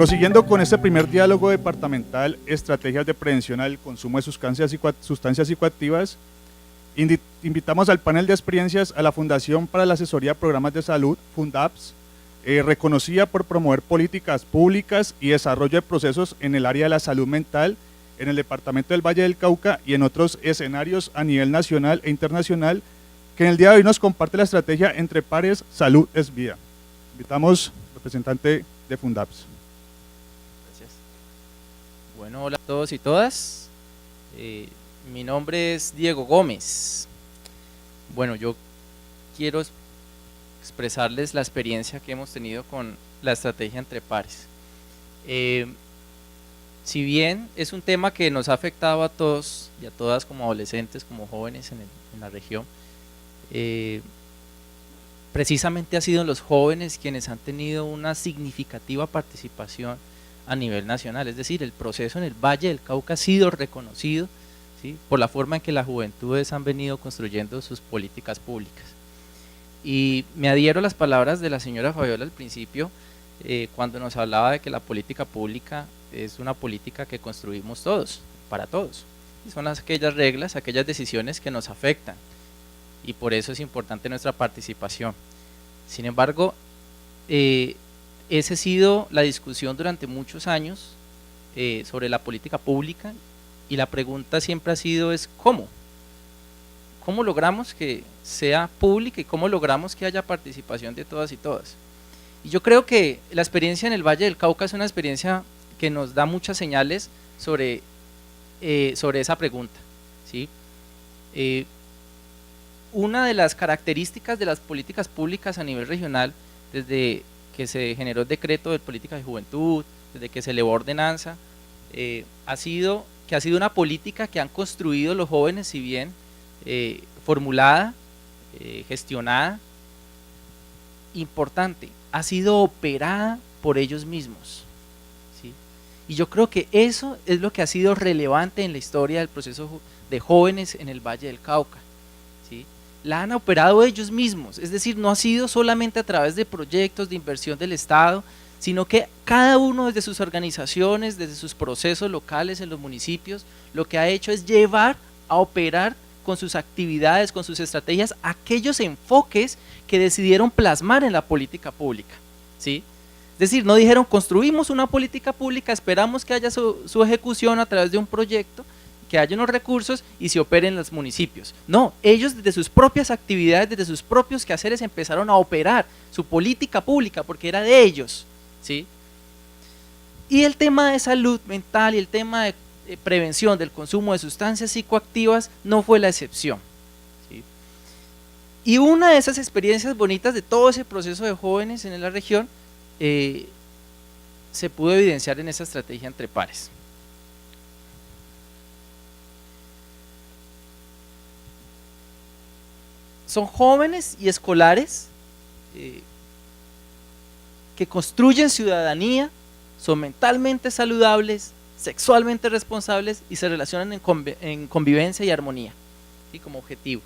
Prosiguiendo con este primer diálogo departamental, estrategias de prevención al consumo de sustancias psicoactivas, invitamos al panel de experiencias a la Fundación para la Asesoría de Programas de Salud, Fundaps, reconocida por promover políticas públicas y desarrollo de procesos en el área de la salud mental en el departamento del Valle del Cauca y en otros escenarios a nivel nacional e internacional, que en el día de hoy nos comparte la estrategia Entre Pares, Salud es Vida. Invitamos al representante de Fundaps. Gracias. Bueno, hola a todos y todas. Mi nombre es Diego Gómez. Bueno, yo quiero expresarles la experiencia que hemos tenido con la estrategia Entre Pares. Si bien es un tema que nos ha afectado a todos y a todas como adolescentes, como jóvenes en la región, precisamente ha sido los jóvenes quienes han tenido una significativa participación a nivel nacional, es decir, el proceso en el Valle del Cauca ha sido reconocido, ¿sí?, por la forma en que las juventudes han venido construyendo sus políticas públicas. Y me adhiero a las palabras de la señora Fabiola al principio, cuando nos hablaba de que la política pública es una política que construimos todos, para todos, y son aquellas reglas, aquellas decisiones que nos afectan, y por eso es importante nuestra participación. Sin embargo, esa ha sido la discusión durante muchos años sobre la política pública, y la pregunta siempre ha sido ¿cómo? ¿Cómo logramos que sea pública y cómo logramos que haya participación de todas y todas? Y yo creo que la experiencia en el Valle del Cauca es una experiencia que nos da muchas señales sobre esa pregunta, ¿sí? Una de las características de las políticas públicas a nivel regional, desde que se generó el decreto de política de juventud, desde que se elevó ordenanza, ha sido una política que han construido los jóvenes, si bien formulada, gestionada, importante, ha sido operada por ellos mismos, ¿sí? Y yo creo que eso es lo que ha sido relevante en la historia del proceso de jóvenes en el Valle del Cauca, ¿sí? La han operado ellos mismos, es decir, no ha sido solamente a través de proyectos de inversión del Estado, sino que cada uno desde sus organizaciones, desde sus procesos locales en los municipios, lo que ha hecho es llevar a operar con sus actividades, con sus estrategias, aquellos enfoques que decidieron plasmar en la política pública, ¿sí? Es decir, no dijeron construimos una política pública, esperamos que haya su ejecución a través de un proyecto, que haya unos recursos y se operen en los municipios. No, ellos desde sus propias actividades, desde sus propios quehaceres empezaron a operar su política pública porque era de ellos, ¿sí? Y el tema de salud mental y el tema de prevención del consumo de sustancias psicoactivas no fue la excepción, ¿sí? Y una de esas experiencias bonitas de todo ese proceso de jóvenes en la región se pudo evidenciar en esa estrategia Entre Pares. Son jóvenes y escolares que construyen ciudadanía, son mentalmente saludables, sexualmente responsables y se relacionan en convivencia y armonía, ¿sí?, como objetivo.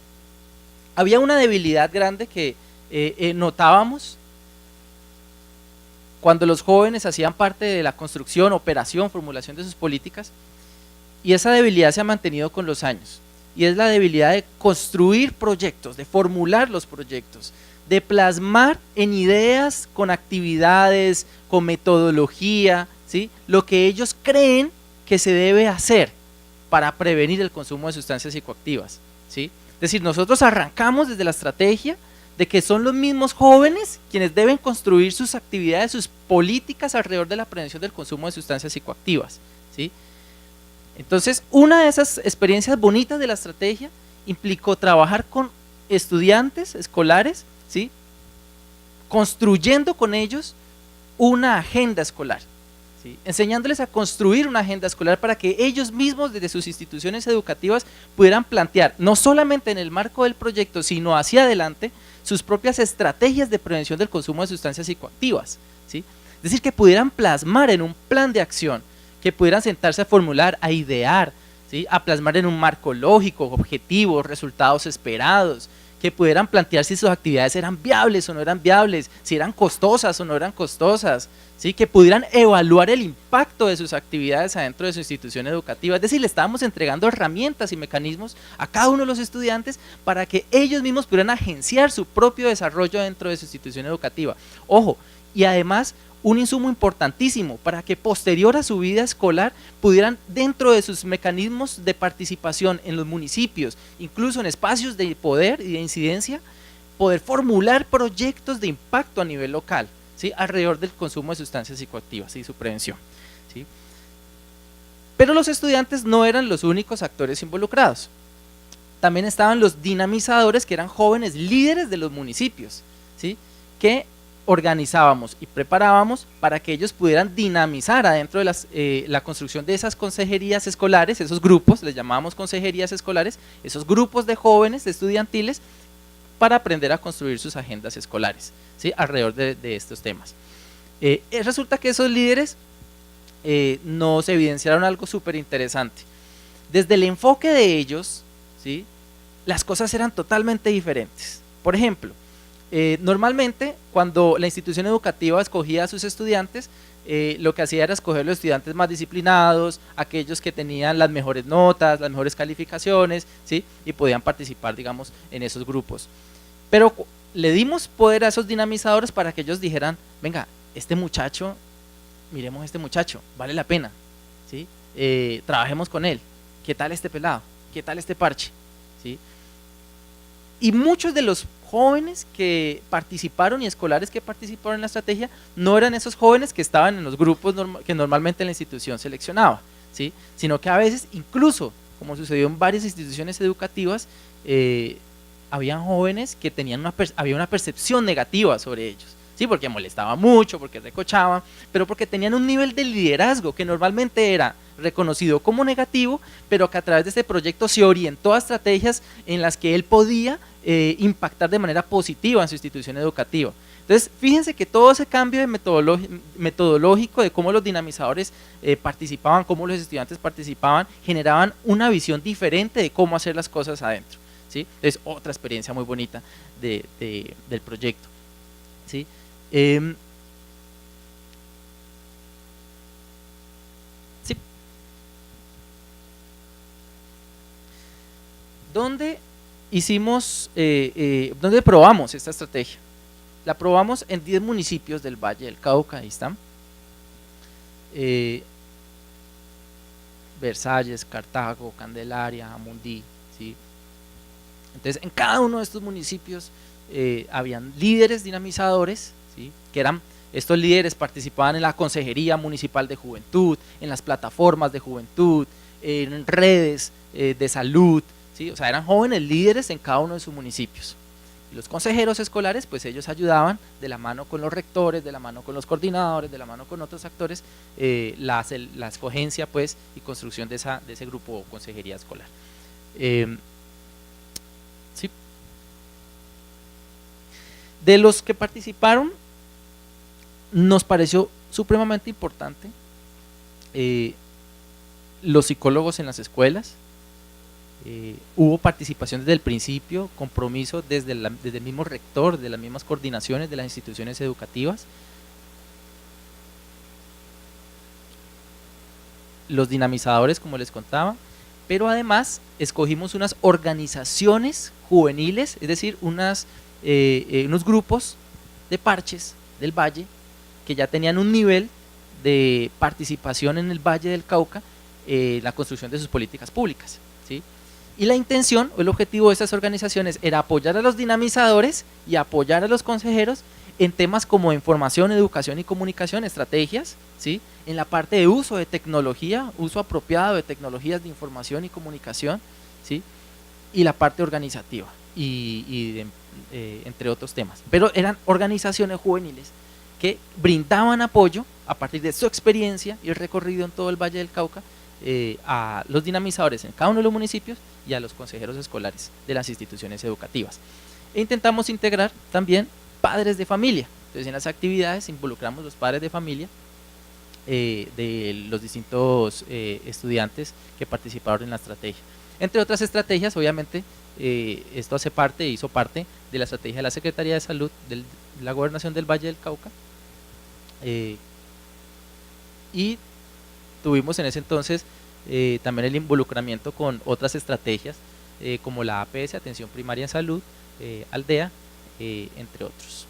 Había una debilidad grande que notábamos cuando los jóvenes hacían parte de la construcción, operación, formulación de sus políticas, y esa debilidad se ha mantenido con los años, y es la debilidad de construir proyectos, de formular los proyectos, de plasmar en ideas, con actividades, con metodología, ¿sí?, lo que ellos creen que se debe hacer para prevenir el consumo de sustancias psicoactivas, ¿sí? Es decir, nosotros arrancamos desde la estrategia de que son los mismos jóvenes quienes deben construir sus actividades, sus políticas alrededor de la prevención del consumo de sustancias psicoactivas, ¿sí? Entonces, una de esas experiencias bonitas de la estrategia implicó trabajar con estudiantes escolares, ¿sí?, construyendo con ellos una agenda escolar, ¿sí?, enseñándoles a construir una agenda escolar para que ellos mismos desde sus instituciones educativas pudieran plantear, no solamente en el marco del proyecto, sino hacia adelante, sus propias estrategias de prevención del consumo de sustancias psicoactivas, ¿sí? Es decir, que pudieran plasmar en un plan de acción, que pudieran sentarse a formular, a idear, ¿sí?, a plasmar en un marco lógico, objetivos, resultados esperados, que pudieran plantear si sus actividades eran viables o no eran viables, si eran costosas o no eran costosas, ¿sí? Que pudieran evaluar el impacto de sus actividades adentro de su institución educativa. Es decir, le estábamos entregando herramientas y mecanismos a cada uno de los estudiantes para que ellos mismos pudieran agenciar su propio desarrollo dentro de su institución educativa. Ojo, y además un insumo importantísimo para que posterior a su vida escolar pudieran, dentro de sus mecanismos de participación en los municipios, incluso en espacios de poder y de incidencia, poder formular proyectos de impacto a nivel local, ¿sí? Alrededor del consumo de sustancias psicoactivas y su prevención, ¿sí? Pero los estudiantes no eran los únicos actores involucrados. También estaban los dinamizadores, que eran jóvenes líderes de los municipios, ¿sí? Que organizábamos y preparábamos para que ellos pudieran dinamizar adentro de la construcción de esas consejerías escolares, esos grupos, les llamábamos consejerías escolares, esos grupos de jóvenes, de estudiantiles, para aprender a construir sus agendas escolares, ¿sí? Alrededor de estos temas. Resulta que esos líderes nos evidenciaron algo súper interesante. Desde el enfoque de ellos, ¿sí? Las cosas eran totalmente diferentes. Por ejemplo, normalmente cuando la institución educativa escogía a sus estudiantes, lo que hacía era escoger los estudiantes más disciplinados, aquellos que tenían las mejores notas, las mejores calificaciones, ¿sí? Y podían participar, digamos, en esos grupos. Pero le dimos poder a esos dinamizadores para que ellos dijeran, venga, este muchacho, miremos este muchacho, vale la pena, ¿sí? Trabajemos con él, ¿qué tal este pelado? ¿Qué tal este parche? ¿Sí? Y muchos de los jóvenes que participaron y escolares que participaron en la estrategia no eran esos jóvenes que estaban en los grupos que normalmente la institución seleccionaba, ¿sí? Sino que a veces, incluso como sucedió en varias instituciones educativas, habían jóvenes que había una percepción negativa sobre ellos, ¿sí? Porque molestaban mucho, porque recochaban, pero porque tenían un nivel de liderazgo que normalmente era reconocido como negativo, pero que a través de este proyecto se orientó a estrategias en las que él podía impactar de manera positiva en su institución educativa. Entonces, fíjense que todo ese cambio de metodológico de cómo los dinamizadores participaban, cómo los estudiantes participaban, generaban una visión diferente de cómo hacer las cosas adentro, ¿sí? Es otra experiencia muy bonita del proyecto, ¿sí? Sí. ¿Dónde dónde probamos esta estrategia? La probamos en 10 municipios del Valle del Cauca, ahí están. Versalles, Cartago, Candelaria, Amundí, ¿sí? Entonces, en cada uno de estos municipios habían líderes dinamizadores, ¿sí? Que eran, estos líderes participaban en la Consejería Municipal de Juventud, en las plataformas de juventud, en redes de salud, ¿sí? O sea, eran jóvenes líderes en cada uno de sus municipios. Y los consejeros escolares, pues ellos ayudaban de la mano con los rectores, de la mano con los coordinadores, de la mano con otros actores, la escogencia, pues, y construcción de ese grupo o consejería escolar. Sí. De los que participaron, nos pareció supremamente importante los psicólogos en las escuelas. Hubo participación desde el principio, compromiso desde el mismo rector, de las mismas coordinaciones de las instituciones educativas. Los dinamizadores, como les contaba, pero además escogimos unas organizaciones juveniles, es decir, unos grupos de parches del Valle que ya tenían un nivel de participación en el Valle del Cauca, la construcción de sus políticas públicas, ¿sí? Y la intención o el objetivo de estas organizaciones era apoyar a los dinamizadores y apoyar a los consejeros en temas como información, educación y comunicación, estrategias, ¿sí? En la parte de uso de tecnología, uso apropiado de tecnologías de información y comunicación, ¿sí? Y la parte organizativa, entre otros temas. Pero eran organizaciones juveniles que brindaban apoyo a partir de su experiencia y el recorrido en todo el Valle del Cauca a los dinamizadores en cada uno de los municipios y a los consejeros escolares de las instituciones educativas. E intentamos integrar también padres de familia. Entonces, en las actividades involucramos los padres de familia de los distintos estudiantes que participaron en la estrategia. Entre otras estrategias, obviamente, esto hizo parte de la estrategia de la Secretaría de Salud de la Gobernación del Valle del Cauca, y tuvimos en ese entonces también el involucramiento con otras estrategias como la APS, Atención Primaria en Salud, Aldea, entre otros.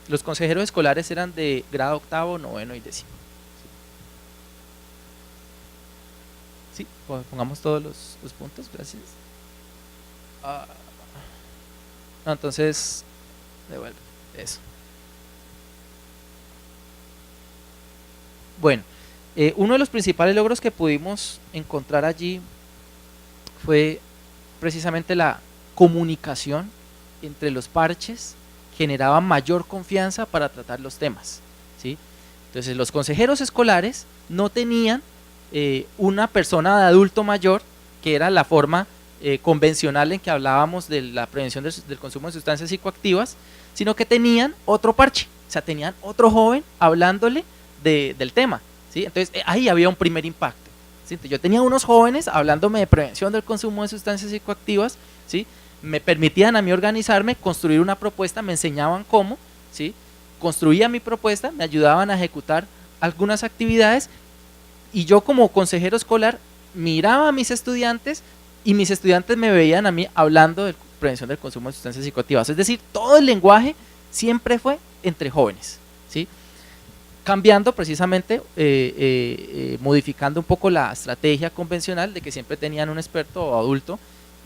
Los consejeros escolares eran de grado octavo, noveno y décimo. Sí, pongamos todos los puntos, gracias. No, entonces, devuelve eso. Bueno, uno de los principales logros que pudimos encontrar allí fue precisamente la comunicación entre los parches, generaba mayor confianza para tratar los temas, ¿sí? Entonces los consejeros escolares no tenían una persona de adulto mayor, que era la forma convencional en que hablábamos de la prevención del consumo de sustancias psicoactivas, sino que tenían otro parche, o sea, tenían otro joven hablándole del tema, ¿sí? Entonces ahí había un primer impacto, ¿sí? Entonces, yo tenía unos jóvenes hablándome de prevención del consumo de sustancias psicoactivas, ¿sí? Me permitían a mí organizarme, construir una propuesta, me enseñaban cómo, ¿sí? Construía mi propuesta, me ayudaban a ejecutar algunas actividades, y yo como consejero escolar miraba a mis estudiantes y mis estudiantes me veían a mí hablando de prevención del consumo de sustancias psicoactivas. Es decir, todo el lenguaje siempre fue entre jóvenes, ¿sí? Cambiando precisamente, modificando un poco la estrategia convencional de que siempre tenían un experto o adulto,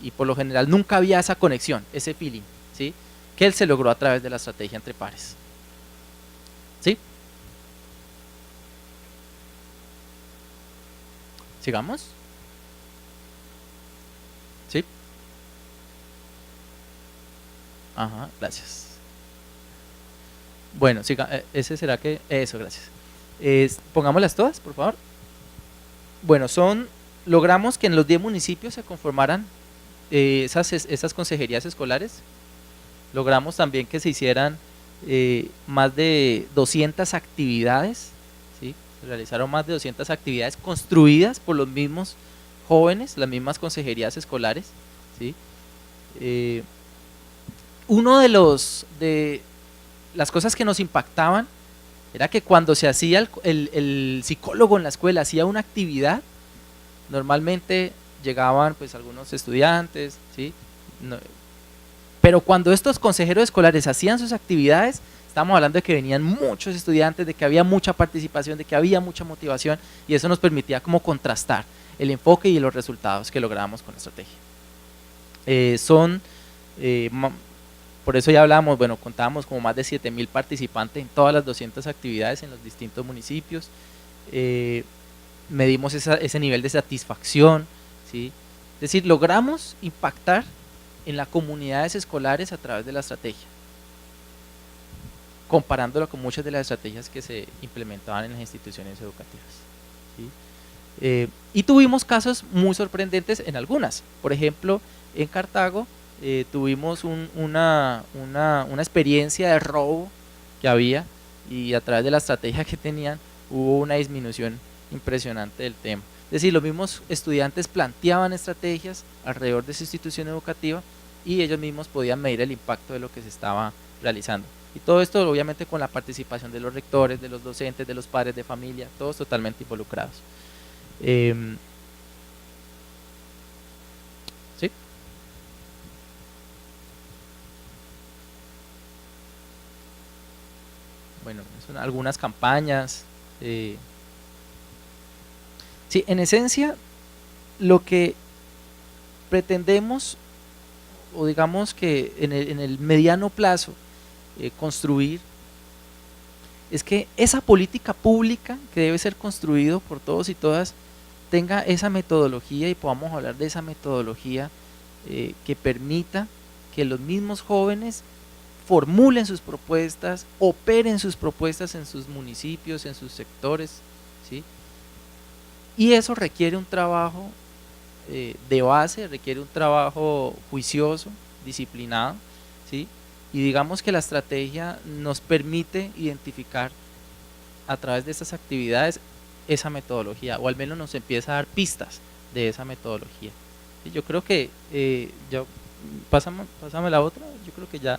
y por lo general nunca había esa conexión, ese feeling, ¿sí? Que él se logró a través de la estrategia entre pares, ¿sí? ¿Sigamos? ¿Sí? Ajá, gracias. Bueno, siga, ese será que... Eso, gracias. Pongámoslas todas, por favor. Bueno, logramos que en los 10 municipios se conformaran esas consejerías escolares. Logramos también que se hicieran más de 200 actividades, ¿sí? Se realizaron más de 200 actividades construidas por los mismos jóvenes, las mismas consejerías escolares, ¿sí? Uno de las cosas que nos impactaban era que cuando se hacía el psicólogo en la escuela, hacía una actividad, normalmente llegaban pues algunos estudiantes, ¿sí? Pero cuando estos consejeros escolares hacían sus actividades, estamos hablando de que venían muchos estudiantes, de que había mucha participación, de que había mucha motivación, y eso nos permitía como contrastar el enfoque y los resultados que lográbamos con la estrategia. Por eso ya hablábamos, bueno, contábamos como más de 7.000 participantes en todas las 200 actividades en los distintos municipios. Medimos ese nivel de satisfacción, ¿sí? Es decir, logramos impactar en las comunidades escolares a través de la estrategia, comparándolo con muchas de las estrategias que se implementaban en las instituciones educativas, ¿sí? Y tuvimos casos muy sorprendentes en algunas. Por ejemplo, en Cartago tuvimos una experiencia de robo que había, y a través de la estrategia que tenían hubo una disminución impresionante del tema. Es decir, los mismos estudiantes planteaban estrategias alrededor de su institución educativa y ellos mismos podían medir el impacto de lo que se estaba realizando. Y todo esto obviamente con la participación de los rectores, de los docentes, de los padres de familia, todos totalmente involucrados. ¿Sí? Bueno, son algunas campañas. Sí, en esencia, lo que pretendemos, o digamos que en el mediano plazo, construir, es que esa política pública que debe ser construido por todos y todas tenga esa metodología, y podamos hablar de esa metodología que permita que los mismos jóvenes formulen sus propuestas, operen sus propuestas en sus municipios, en sus sectores, ¿sí? Y eso requiere un trabajo de base, requiere un trabajo juicioso, disciplinado, ¿sí? Y digamos que la estrategia nos permite identificar a través de estas actividades esa metodología, o al menos nos empieza a dar pistas de esa metodología. Y yo creo que, pásame la otra, yo creo que ya.